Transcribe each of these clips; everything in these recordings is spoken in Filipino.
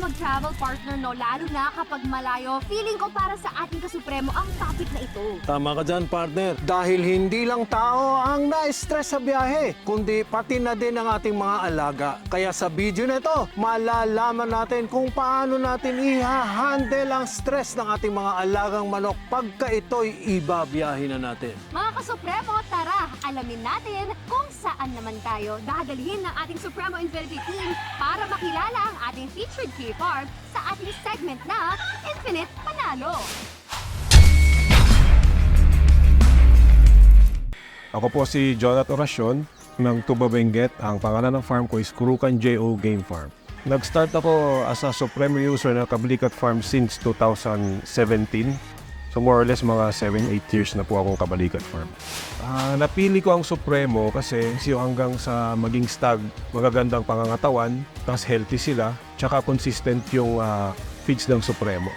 mag-travel partner, no? Lalo na kapag malayo. Feeling ko para sa ating kasupremo ang topic na ito. Tama ka dyan, partner. Dahil hindi lang tao ang na-stress sa biyahe, kundi pati na din ang ating mga alaga. Kaya sa video na ito, malalaman natin kung paano natin i-handle ang stress ng ating mga alagang manok pagka ito'y ibabiyahin na natin. Mga kasupremo, tara, alamin natin kung saan naman tayo dadalhin ng ating Supremo Infinity Team para makilala ang ating featured Key Farm sa ating segment na Infinite Panalo. Ako po si Jonathan Oracion ng Tuba Benguet. Ang pangalan ng farm ko is Kurukan J.O. Game Farm. Nag-start ako as a Supremo user ng Kabalikat Farm since 2017. So more or less mga 7-8 years na po akong Kabalikat Farm. Napili ko ang Supremo kasi hanggang sa maging stag, magagandang pangangatawan, tapos healthy sila, tsaka consistent yung feeds ng Supremo.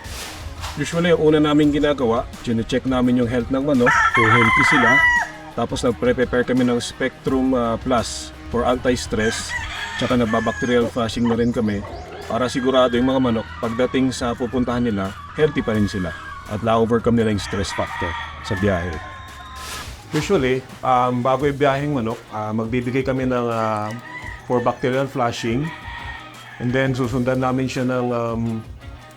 Usually, yung una namin ginagawa, check namin yung health ng manok, kung healthy sila. Tapos nagpre-prepare kami ng Spectrum Plus for anti-stress, tsaka nagbabacterial flushing na rin kami para sigurado yung mga manok, pagdating sa pupuntahan nila, healthy pa rin sila. At na-overcome nila yung stress factor sa biyahe. Usually, bago yung biyaheng manok, magbibigay kami ng for bacterial flushing, and then susundan namin siya ng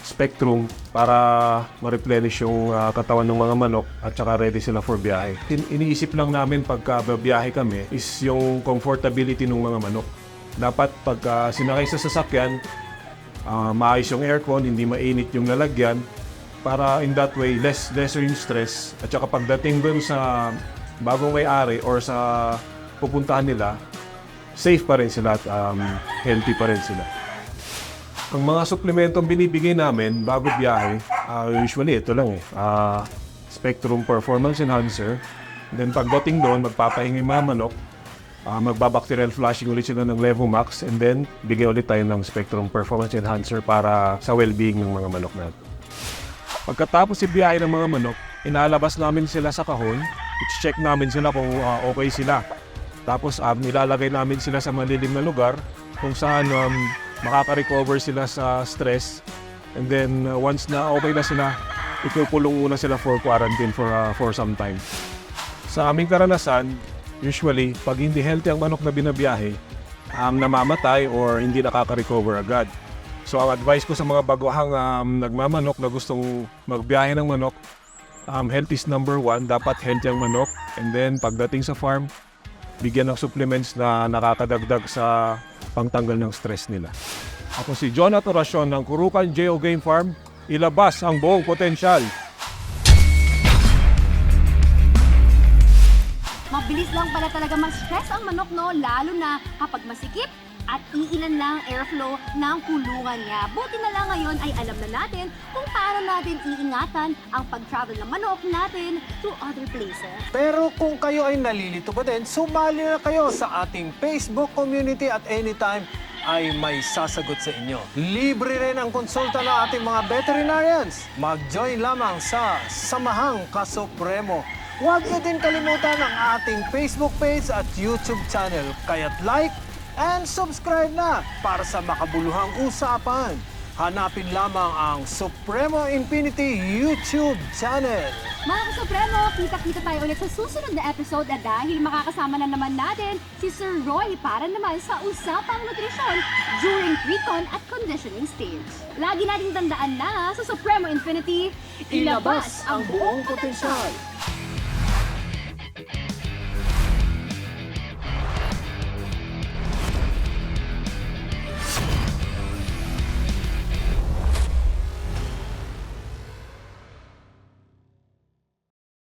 Spectrum para ma-replenish yung katawan ng mga manok at saka ready sila for biyahe. Iniisip lang namin pagka biyahe kami is yung comfortability ng mga manok. Dapat pagka sinakay sa sasakyan, maayos yung aircon, hindi mainit yung lalagyan, para in that way, lesser yung stress. At saka pagdating dun sa bagong may-ari or sa pupuntahan nila, safe pa rin sila at healthy pa rin sila. Ang mga suplementong binibigay namin bago biyahe, usually ito lang Spectrum Performance Enhancer. Then pagdating doon, magpapahinga yung mga manok, magbabacterial flushing ulit sila ng Levomax, and then bigay ulit tayo ng Spectrum Performance Enhancer para sa well-being ng mga manok natin. Pagkatapos ibiyahe ng mga manok, inalabas namin sila sa kahon, i-check namin sila kung okay sila. Tapos nilalagay namin sila sa malilim na lugar kung saan makaka-recover sila sa stress. And then once na okay na sila, ipupulong muna sila for quarantine for some time. Sa aming karanasan, usually pag hindi healthy ang manok na binabiyahe, namamatay or hindi nakaka-recover agad. So ang advice ko sa mga baguhang nagmamanok na gustong magbiyahe ng manok, health is number one, dapat healthy ang manok. And then pagdating sa farm, bigyan ng supplements na nakakadagdag sa pangtanggal ng stress nila. Ako si Jonathan Oracion ng Kurukan J.O. Game Farm. Ilabas ang buong potensyal. Mabilis lang pala talaga ma-stress ang manok, no? Lalo na kapag masikip at iilan lang airflow ng kulungan niya. Buti na lang ngayon ay alam na natin kung paano natin iingatan ang pag-travel ng manok natin to other places. Pero kung kayo ay nalilito pa din, sumali na kayo sa ating Facebook community at anytime ay may sasagot sa inyo. Libre rin ang konsulta ng ating mga veterinarians. Mag-join lamang sa Samahang Kasupremo. Huwag niyo din kalimutan ang ating Facebook page at YouTube channel. Kaya't like and subscribe na para sa makabuluhang usapan. Hanapin lamang ang Supremo Infinity YouTube channel. Mga kasupremo, kita-kita tayo ulit sa susunod na episode at dahil makakasama na naman natin si Sir Roy para naman sa usapang nutrisyon during pre-con at conditioning stage. Lagi nating tandaan na sa Supremo Infinity, Ilabas ang buong potensyal.